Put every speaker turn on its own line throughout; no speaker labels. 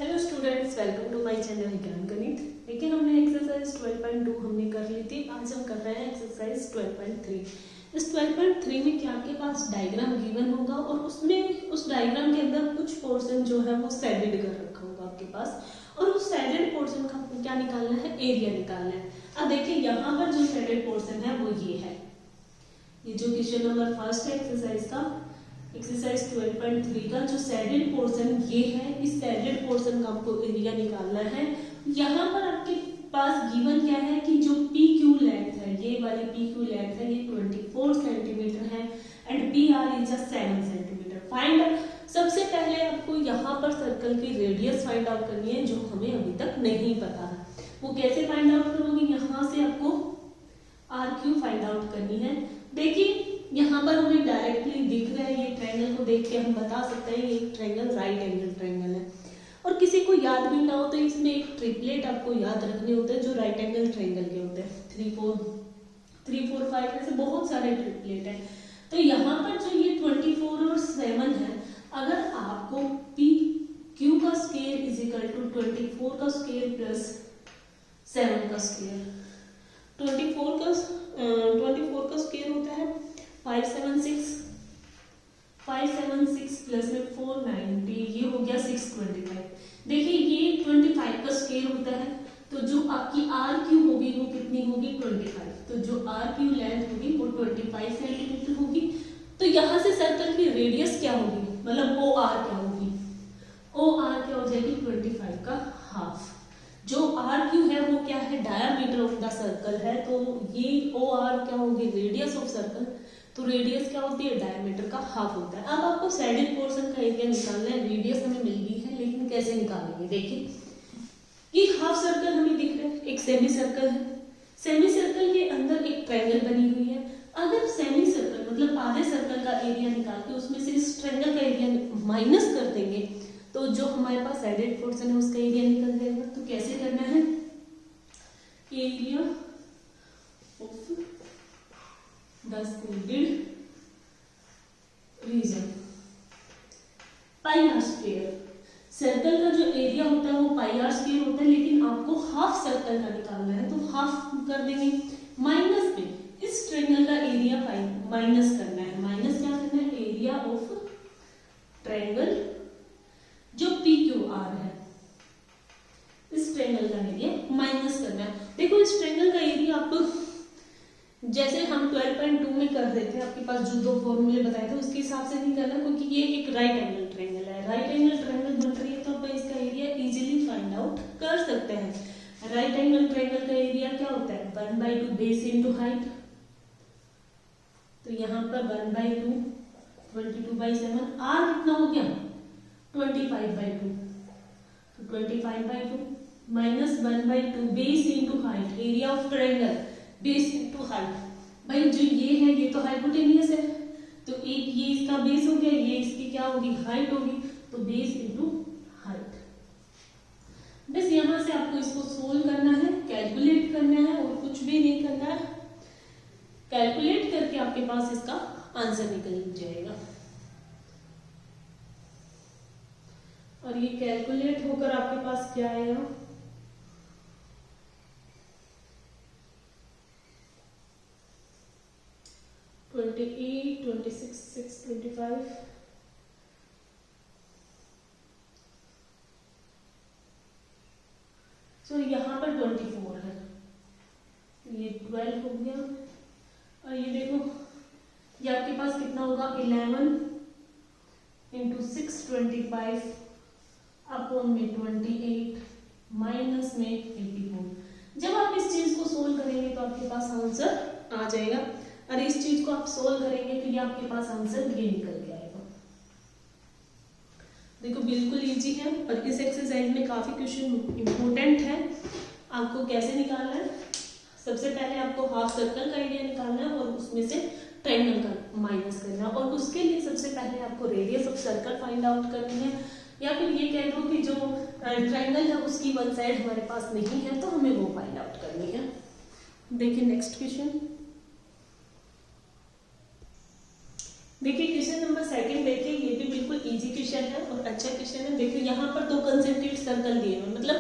Hello students, welcome to my channel Vigyan Ganit. लेकिन हमने exercise 12.2 हमने कर ली थी। आज हम कर रहे हैं एक्सरसाइज 12.3। इस 12.3 में क्या आपके पास डायग्राम गिवन होगा और उसमें उस डायग्राम के अंदर कुछ पोर्शन जो है वो शेडेड कर रखा होगा आपके पास, और उस शेडेड पोर्शन का क्या निकालना है, एरिया निकालना है। अब देखिए यहाँ पर जो शेडेड पोर्शन है वो ये है, ये जो क्वेश्चन नंबर फर्स्ट है एक्सरसाइज का, एक्सरसाइज 12.3 का जो शेडेड पोर्शन ये है, इस शेडेड पोर्शन का आपको एरिया निकालना है। यहाँ पर आपके पास गिवन क्या है कि जो पी क्यू लेंथ है, ये वाली पी क्यू लेंथ है, ये 24 सेंटीमीटर है and P R is 7 centimetre. Find, सबसे पहले आपको यहाँ पर सर्कल की रेडियस फाइंड आउट करनी है जो हमें अभी तक नहीं पता है। वो कैसे फाइंड आउट करोगे, यहाँ से आपको आर क्यू फाइंड आउट करनी है। देखिए यहाँ पर हमें डायरेक्टली दिख रहा है, ये ट्रायंगल को देख के हम बता सकते हैं ये ट्रायंगल राइट एंगल ट्रायंगल है। और किसी को याद भी ना हो तो इसमें एक ट्रिपलेट आपको याद रखने होते हैं जो राइट एंगल ट्रायंगल के होते हैं। 3 4 5 ऐसे बहुत सारे ट्रिपलेट हैं। तो यहाँ पर जो ये 24 और 7 है, अगर आपको पी क्यू का स्क्वायर इज इक्वल टू 24 का स्क्वायर प्लस 7 का स्क्वायर, 24 का स्क्वायर होता है 576 प्लस में 490, ये हो गया 625। देखिए ये 25 का स्क्वायर होता है, तो जो आपकी आर क्यू होगी वो कितनी होगी, 25। तो जो आर क्यू लेंथ होगी वो 25 सेंटीमीटर होगी। तो यहाँ से सर्कल की रेडियस क्या होगी, मतलब ओ आर क्या होगी, ओ आर क्या हो जाएगी 25 का हाफ। जो आर क्यू है वो क्या है, डायमीटर ऑफ द सर्कल है, तो ये ओ आर क्या होगी, रेडियस ऑफ सर्कल। तो रेडियस क्या होती है, डायमीटर का हाफ होता है। अब आपको शेडेड पोर्शन का एरिया निकालना है। रेडियस हमें मिल गई है, लेकिन कैसे निकालेंगे, देखिए ये हाफ सर्कल हमें दिख रहा है, एक सेमी सर्कल है। सेमी सर्कल के अंदर एक ट्रायंगल बनी हुई है। अगर सेमी सर्कल मतलब आधे सर्कल का एरिया निकाल के उसमें से इस ट्रायंगल का एरिया माइनस कर देंगे तो जो हमारे पास शेडेड पोर्शन है उसका एरिया निकल जाएगा। तो कैसे करना है, area of the shaded region pi r square. Circle का जो एरिया होता है वो पाई आर स्क्वायर होता है, लेकिन आपको हाफ सर्कल का निकालना है तो हाफ कर देंगे। माइनस में इस ट्रायंगल का एरिया माइनस करना है। माइनस क्या करना है, एरिया ऑफ ट्रायंगल जो पी क्यू आर है, इस ट्रायंगल का एरिया माइनस करना है। देखो इस ट्रायंगल का एरिया आप जैसे हम 12.2 में कर रहे थे, आपके पास जो दो फॉर्मूले बताए थे उसके हिसाब से नहीं करना, क्योंकि ये एक राइट एंगल ट्रायंगल है। राइट एंगल ट्रायंगल बन रही है तो आप इसका एरिया इजीली फाइंड आउट कर सकते हैं। राइट एंगल ट्रायंगल का एरिया क्या होता है, 1/2 बेस इंटू हाइट। तो यहाँ पर 1/2 22/7, आर कितना हो गया 25/2, तो 25/2 minus 1/2 base into height, area of triangle base into height. भाई जो ये है ये तो हाइपोटेनियस है, तो एक ये इसका बेस हो गया, ये इसकी क्या होगी, हाइट होगी, तो बेस इंटू हाइट। बस यहाँ से आपको इसको सोल्व करना है, कैलकुलेट करना है और कुछ भी नहीं करना है। कैलकुलेट करके आपके पास इसका आंसर निकल जाएगा, और ये कैलकुलेट होकर आपके पास क्या आएगा, तो 28, 26, 6, 25, सो यहाँ पर 24 है, ये 12 हो गया। और ये देखो ये आपके पास कितना होगा, 11 इंटू 6 25 अपॉन में 28 माइनस में 84। जब आप इस चीज को सोल्व करेंगे तो आपके पास आंसर आ जाएगा, और इस चीज को आप सोल्व करेंगे तो ये आपके पास आंसर ये निकल के आएगा। देखो बिल्कुल इजी है, और इस एक्सरसाइज में काफी क्वेश्चन इंपॉर्टेंट है। आपको कैसे निकालना है, सबसे पहले आपको हाफ सर्कल का एरिया निकालना है और उसमें से ट्रायंगल का माइनस करना है, और उसके लिए सबसे पहले आपको radius of circle find out करनी है, या फिर ये कह दो कि जो ट्रायंगल है उसकी वन साइड हमारे पास नहीं है तो हमें वो फाइंड आउट करनी है। देखिए नेक्स्ट क्वेश्चन, देखिए क्वेश्चन नंबर सेकंड देखिए, ये भी बिल्कुल इजी क्वेश्चन है और अच्छा क्वेश्चन है। देखो यहाँ पर दो कंसेंट्रिक सर्कल दिए हुए, मतलब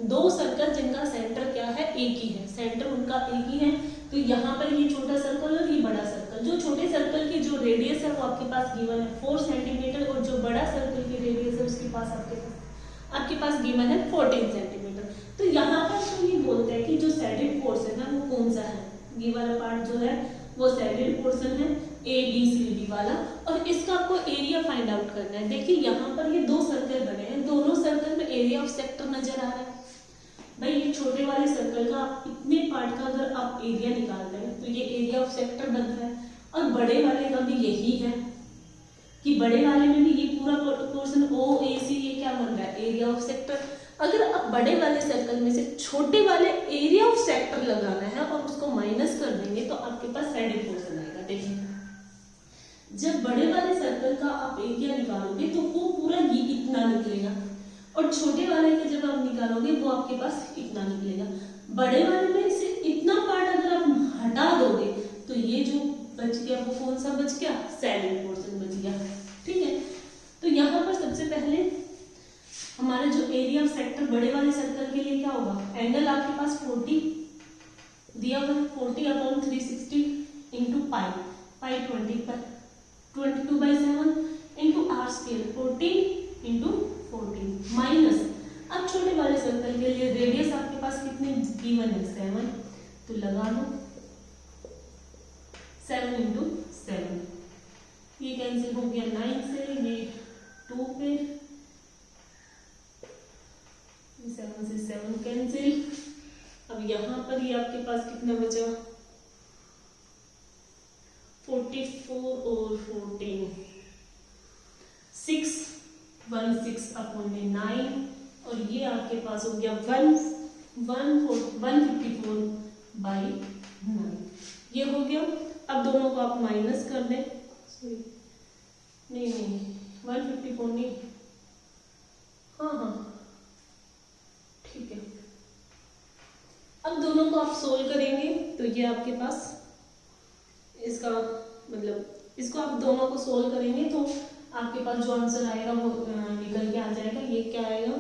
दो सर्कल जिनका सेंटर क्या है, एक ही है, सेंटर उनका एक ही है। तो यहाँ पर ये छोटा सर्कल और ये बड़ा सर्कल, जो छोटे सर्कल की जो रेडियस है वो आपके पास गिवन है 4 सेंटीमीटर, और जो बड़ा सर्कल की रेडियस है उसके पास आपके पास गिवन है 14 सेंटीमीटर। तो यहाँ पर तो ये बोलते हैं कि जो सैडेड पोर्शन है वो कौन सा है, ये वाला पार्ट जो है वो सैडेड पोर्शन है ABCD वाला, और इसका आपको एरिया फाइंड आउट करना है। देखिए यहाँ पर ये दो सर्कल बने हैं, दोनों सर्कल में एरिया ऑफ सेक्टर नजर आ रहा है। भाई ये छोटे वाले सर्कल का आप इतने पार्ट का अगर आप एरिया निकाल रहे हैं तो ये एरिया ऑफ सेक्टर बन रहा है, और बड़े वाले का भी यही है कि बड़े वाले में भी ये पूरा पोर्शन OAC ये क्या बन रहा है, एरिया ऑफ सेक्टर। अगर आप बड़े वाले सर्कल में से छोटे वाले एरिया ऑफ सेक्टर लगाना है और उसको माइनस कर देंगे तो आपके पास सैडेड पोर्शन आएगा। देखिए जब बड़े वाले सर्कल का आप एरिया निकालोगे तो वो पूरा ये इतना निकलेगा, और छोटे वाले का जब आप निकालोगे वो आपके पास इतना निकलेगा। बड़े वाले में से इतना पार्ट अगर आप हटा दोगे तो ये जो बच गया वो कौन सा बच गया, सैडेड पोर्शन बच गया। ठीक है, तो यहाँ पर सबसे पहले हमारा जो एरिया ऑफ सेक्टर बड़े वाले सर्कल के लिए क्या होगा, एंगल आपके पास 40 दिया हुआ है, 40/360 इंटू पाई 20 पर 22/7 into r square 14 into 14 minus, अब छोटे वाले सर्कल के लिए रेडियस आपके पास कितने गिवन है 7, तो लगा लो 7 इंटू 7, ये कैंसिल हो गया 9 से, ये 2 पे 7 से 7 कैंसिल। अब यहाँ पर ये आपके पास कितना बचा 44 और 14 6 1/6/9, और ये आपके पास हो गया 154/9, ये हो गया। अब दोनों को आप माइनस कर दें, सॉरी नहीं 154 नहीं, हाँ ठीक है। अब दोनों को आप सोल्व करेंगे तो ये आपके पास इसका मतलब इसको आप दोनों को सोल्व करेंगे तो आपके पास जो आंसर आएगा वो निकल के आ जाएगा। ये क्या आएगा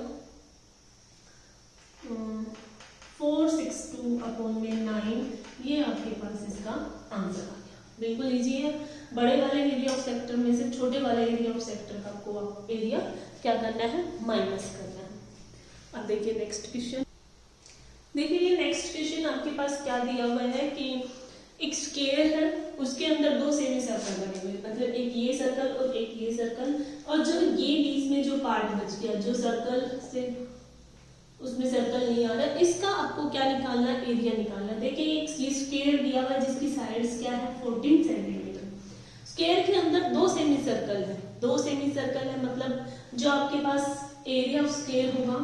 462/9, ये आपके पास इसका आंसर आ गया। बिल्कुल इजी है। बड़े वाले एरिया ऑफ सेक्टर में से छोटे वाले एरिया ऑफ सेक्टर का आपको एरिया क्या करना है, माइनस करना है। अब देखिए नेक्स्ट क्वेश्चन, देखिए ये नेक्स्ट क्वेश्चन आपके पास क्या दिया हुआ है कि एक स्क्वायर है, उसके अंदर दो सेमी सर्कल बने हुए, मतलब एक ये सर्कल और एक ये सर्कल, और जो ये बीच में जो पार्ट बच गया, जो सर्कल से उसमें सर्कल नहीं आ रहा, इसका आपको क्या निकालना है, एरिया निकालना है। देखिए एक स्क्वायर दिया हुआ है जिसकी साइड्स क्या है 14 सेंटीमीटर। स्क्वायर के अंदर दो सेमी सर्कल है, दो सेमी सर्कल है, मतलब जो आपके पास एरिया ऑफ स्क्वायर होगा,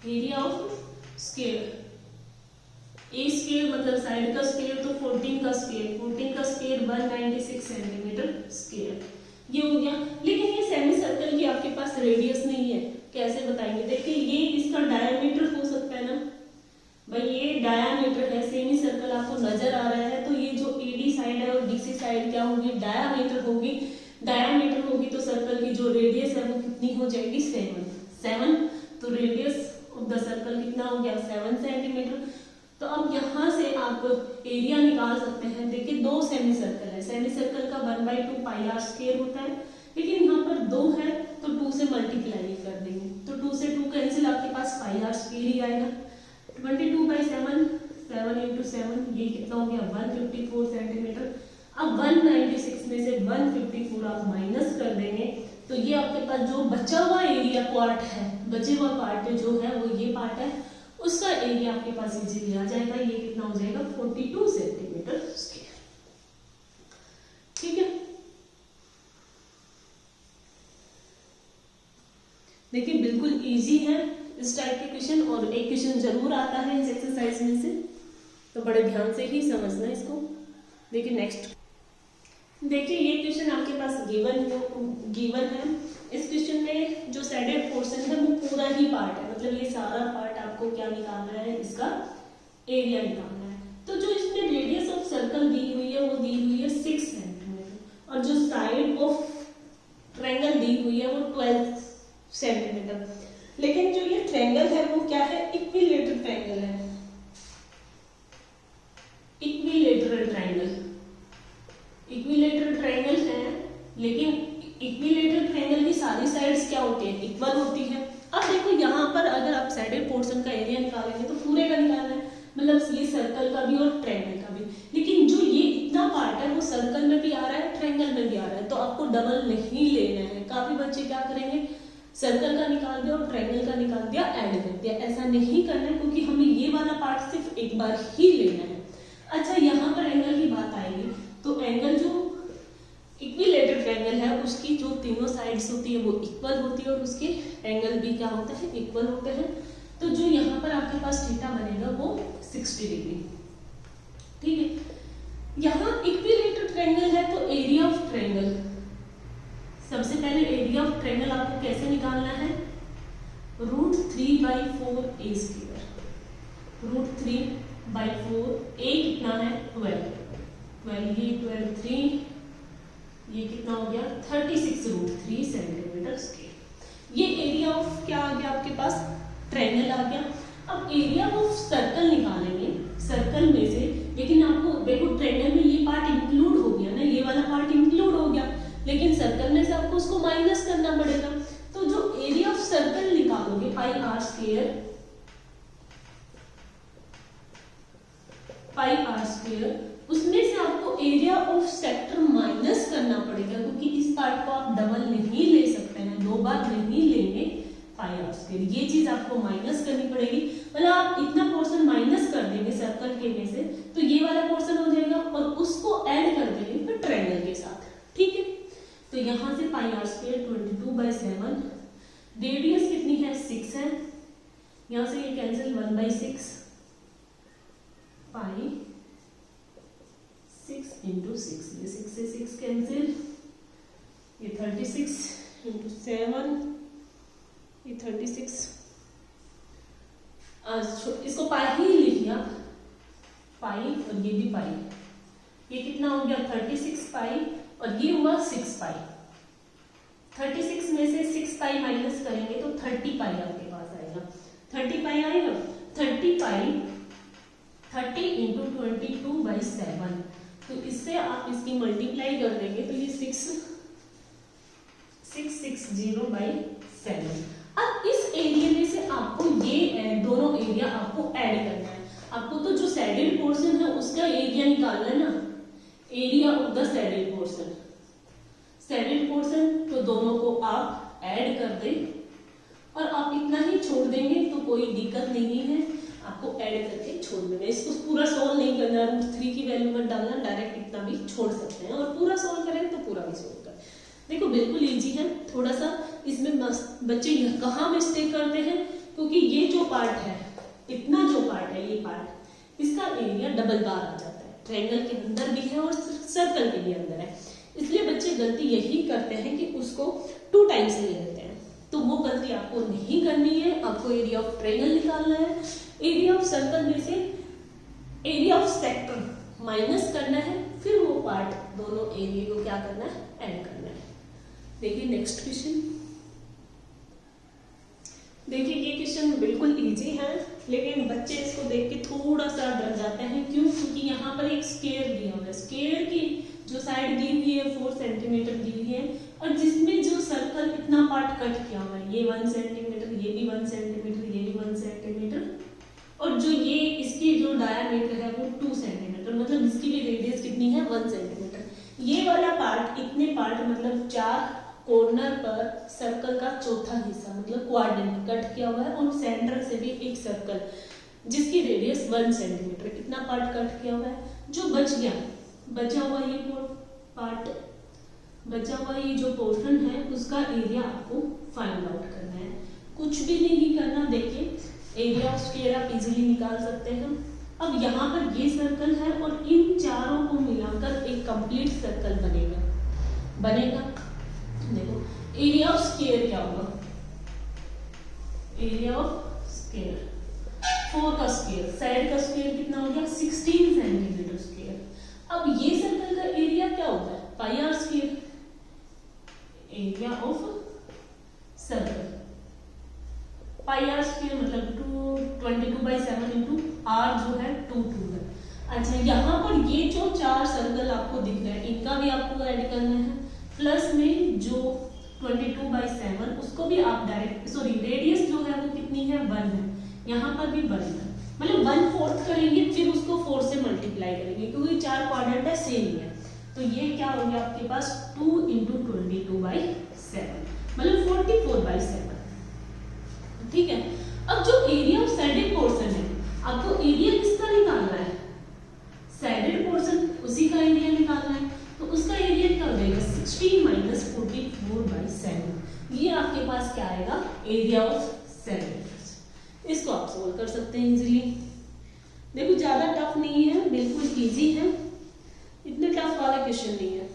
area of square A square मतलब साइड का स्क्वायर, तो 14 का स्क्वायर 196 सेंटीमीटर स्क्वायर, ये हो गया। लेकिन ये सेमी सर्कल की आपके पास रेडियस नहीं है, कैसे बताएंगे। देखिए ये इसका डायमीटर हो सकता है ना भाई, ये डायमीटर है, सेमी सर्कल आपको नजर आ रहा है, तो ये जो AD साइड है और DC साइड क्या होगी, डायमीटर होगी। डायमीटर होगी तो सर्कल की जो रेडियस है वो कितनी हो जाएगी 7, तो रेडियस ऑफ द सर्कल कितना हो गया 7 सेंटीमीटर। तो अब यहाँ से आप एरिया निकाल सकते हैं। देखिए दो सेमी सर्कल है, सेमी सर्कल का 1/2 पाई आर स्क्वायर होता है, लेकिन यहाँ पर 2 है तो 2 से मल्टीप्लाई कर देंगे, तो 2 से 2 कैंसिल, आपके पास पाई आर स्क्वायर ही आएगा। 22/7 7 इंटू 7, ये कितना हो गया 154 सेंटीमीटर। अब 196 में से 154 आप माइनस कर देंगे तो ये आपके पास जो बचा हुआ एरिया पार्ट है, बचे हुआ पार्ट जो है वो ये पार्ट है, उसका एरिया आपके पास इजीली आ जाएगा। ये कितना हो जाएगा 42 सेंटीमीटर स्क्वायर। ठीक है, देखिए बिल्कुल इजी है इस टाइप के क्वेश्चन, और एक क्वेश्चन जरूर आता है इस एक्सरसाइज में से, तो बड़े ध्यान से ही समझना इसको। देखिए नेक्स्ट, देखिए ये क्वेश्चन आपके पास गिवन है। इस क्वेश्चन में जो सैडेड पोर्शन है वो पूरा ही पार्ट है, मतलब ये सारा पार्ट आपको क्या निकालना है, इसका एरिया निकालना है। तो जो इसमें रेडियस ऑफ सर्कल दी हुई है वो दी हुई है 6 सेंटीमीटर, और जो साइड ऑफ ट्रायंगल दी हुई है वो 12 सेंटीमीटर, लेकिन जो ये ट्रायंगल है वो क्या है, इक्विलेटरल ट्रायंगल है, इक्विलेटरल ट्रायंगल, इक्विलेटरल ट्रायंगल है, लेकिन इक्विलेटरल ट्रायंगल की सारी साइड्स क्या होती है, इक्वल होती है। अब देखो यहाँ पर अगर आप साइडेड पोर्शन का एरिया निकालेंगे तो पूरे का निकालना है, मतलब ये सर्कल का भी और ट्रायंगल का भी, लेकिन जो ये इतना पार्ट है वो सर्कल में भी आ रहा है, ट्रायंगल में भी आ रहा है, तो आपको डबल नहीं लेना है। काफी बच्चे क्या करेंगे, सर्कल का निकाल दिया और ट्रायंगल का निकाल दिया, ऐड कर दिया, ऐसा नहीं करना है, क्योंकि हमें ये वाला पार्ट सिर्फ एक बार ही लेना है। अच्छा, यहाँ पर एंगल की बात आएगी, तो एंगल जो इक्विलेटरल ट्रायंगल है उसकी जो तीनों साइड्स होती है वो इक्वल होती है और उसके एंगल भी क्या होता है, इक्वल होते हैं। तो जो यहाँ पर आपके पास थीटा बनेगा वो 60 डिग्री, ठीक है। यहाँ इक्विलेटरल ट्रायंगल है तो एरिया ऑफ ट्रायंगल, सबसे पहले एरिया ऑफ ट्रायंगल आपको कैसे निकालना है, √3/4 a स्क्वायर, √3/4, a कितना है 12, ये 12 3, ये कितना हो गया 36√3 सेंटीमीटर स्क्वायर। ये एरिया ऑफ क्या आ गया आपके पास, ट्रायंगल आ गया। अब एरिया ऑफ सर्कल निकालेंगे, सर्कल में से, लेकिन आपको देखो ट्रायंगल में ये पार्ट इंक्लूड हो गया ना, ये वाला पार्ट इंक्लूड हो गया, लेकिन सर्कल में से आपको उसको माइनस करना पड़ेगा। तो जो एरिया ऑफ सर्कल निकालोगे πr स्क्वायर, उसमें से आपको एरिया ऑफ सेक्टर माइनस करना पड़ेगा, क्योंकि इस पार्ट को आप डबल नहीं ले सकते हैं, 2 बार नहीं लेंगे πr स्क्वायर, ये चीज आपको माइनस करनी पड़ेगी। मतलब आप इतना पोर्शन माइनस कर देंगे सर्कल के में से, तो ये वाला पोर्शन हो जाएगा और उसको ऐड कर देंगे फिर ट्रायंगल के साथ, ठीक है। तो यहाँ से πr स्क्वायर 22/7, रेडियस कितनी है 6 है, यहाँ से ये कैंसिल 1/6, पाई 6 × 6, ये 6 से 6 कैंसिल, ये 36 × 7, ये 36, इसको पाई ही लिखिए आप, पाई और ये भी पाई, ये कितना हो गया 36 पाई और ये हुआ 6 पाई। 36 में से 6 पाई माइनस करेंगे तो 30 पाई आपके पास आएगा, 30 पाई आएगा, 30 पाई 30 × 22/7, तो इससे आप इसकी मल्टीप्लाई कर देंगे तो ये 660/7। अब इस एरिया में से आपको ये दोनों एरिया आपको ऐड करना है, आपको तो जो सैडेड पोर्शन है उसका एरिया निकालना है ना, area of the shaded portion, shaded portion, तो दोनों को आप ऐड कर दें और आप इतना ही छोड़ देंगे तो कोई दिक्कत नहीं है, आपको ऐड करके छोड़ देना, इसको पूरा सोल्व नहीं करना, √3 की वैल्यू मत डालना, डायरेक्ट इतना भी छोड़ सकते हैं, और पूरा सोल्व करें तो पूरा भी सोल्व करें। देखो बिल्कुल इजी है, थोड़ा सा इसमें बच्चे कहाँ मिस्टेक करते हैं, क्योंकि ये जो पार्ट है, इतना जो पार्ट है, ये पार्ट, इसका एरिया डबल बार आ जाता है, ट्रायंगल के अंदर भी है और सर्कल के भी अंदर है, इसलिए बच्चे गलती यही करते हैं कि उसको 2 टाइम्स ले लेते हैं, तो वो गलती आपको नहीं करनी है। आपको एरिया ऑफ ट्रायंगल निकालना है, एरिया ऑफ सर्कल में से एरिया ऑफ सेक्टर माइनस करना है, फिर वो पार्ट दोनों एरिया को क्या करना है, ऐड करना है। देखिए नेक्स्ट क्वेश्चन, देखिए ये क्वेश्चन बिल्कुल इजी है, लेकिन बच्चे इसको देख के थोड़ा सा डर जाते हैं, क्यों, क्योंकि यहाँ पर एक स्क्वायर दिया हुआ है, स्क्वायर की जो साइड दी हुई है 4 सेंटीमीटर दी हुई है, और जिसमें जो सर्कल इतना पार्ट कट किया हुआ है, ये 1 सेंटीमीटर, ये भी 1 सेंटीमीटर, ये भी 1 सेंटीमीटर, और जो ये इसकी जो डायमीटर है वो 2 सेंटीमीटर, मतलब इसकी भी रेडियस कितनी है 1 सेंटीमीटर। ये वाला पार्ट, इतने पार्ट मतलब 4 कॉर्नर पर सर्कल का चौथा हिस्सा, मतलब क्वाड्रेंट कट किया हुआ है, और सेंटर से भी एक सर्कल जिसकी रेडियस 1 सेंटीमीटर, इतना पार्ट कट किया हुआ है। जो बच गया, बचा हुआ ये पार्ट, बचा हुआ ये जो पोर्शन है उसका एरिया आपको फाइंड आउट करना है, कुछ भी नहीं करना। देखिए एरिया ऑफ स्क्वायर आप इजीली निकाल सकते हैं। अब यहाँ पर ये सर्कल है और इन चारों को मिलाकर एक कंप्लीट सर्कल बनेगा। देखो एरिया ऑफ स्क्वायर क्या होगा, एरिया ऑफ स्क्वायर 4 का स्क्वायर, साइड का स्क्वायर कितना हो गया 16 सेंटीमीटर स्क्वायर। अब ये सर्कल का एरिया क्या होता है πr square, area of circle. Pi r square मतलब 22/7 इंटू आर जो है 2 है। अच्छा, यहाँ पर ये जो 4 सर्कल आपको दिख रहे हैं इनका भी आपको ऐड करना है, प्लस में जो 22/7 उसको भी आप डायरेक्ट, सॉरी रेडियस जो है वो कितनी है 1 है, यहाँ पर भी 1 है, मतलब 1/4 करेंगे फिर उसको 4 से मल्टीप्लाई करेंगे क्योंकि 4 क्वाड्रेंट है सेम ही है। तो ये क्या हो गया आपके पास 2 × 22/7 मतलब 44/7। ठीक है, अब जो एरिया ऑफ सैडेड पोर्शन है आपको एरिया किसका निकालना है, सैडेड पोर्शन उसी का एरिया निकालना है। तो उसका एरिया क्या हो जाएगा 16 - 44/7। ये आपके पास क्या आएगा एरिया ऑफ सैडेड पोर्शन। इसको आप सोल्व कर सकते हैं इजीली। देखो ज्यादा टफ नहीं है, बिल्कुल इजी है, इतने टफ वाला क्वेश्चन नहीं है।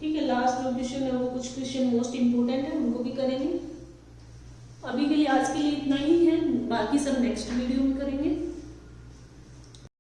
ठीक है, लास्ट जो क्वेश्चन है वो कुछ क्वेश्चन मोस्ट इंपोर्टेंट है उनको भी करेंगे। अभी के लिए आज के लिए इतना ही है, बाकी सब नेक्स्ट वीडियो में करेंगे।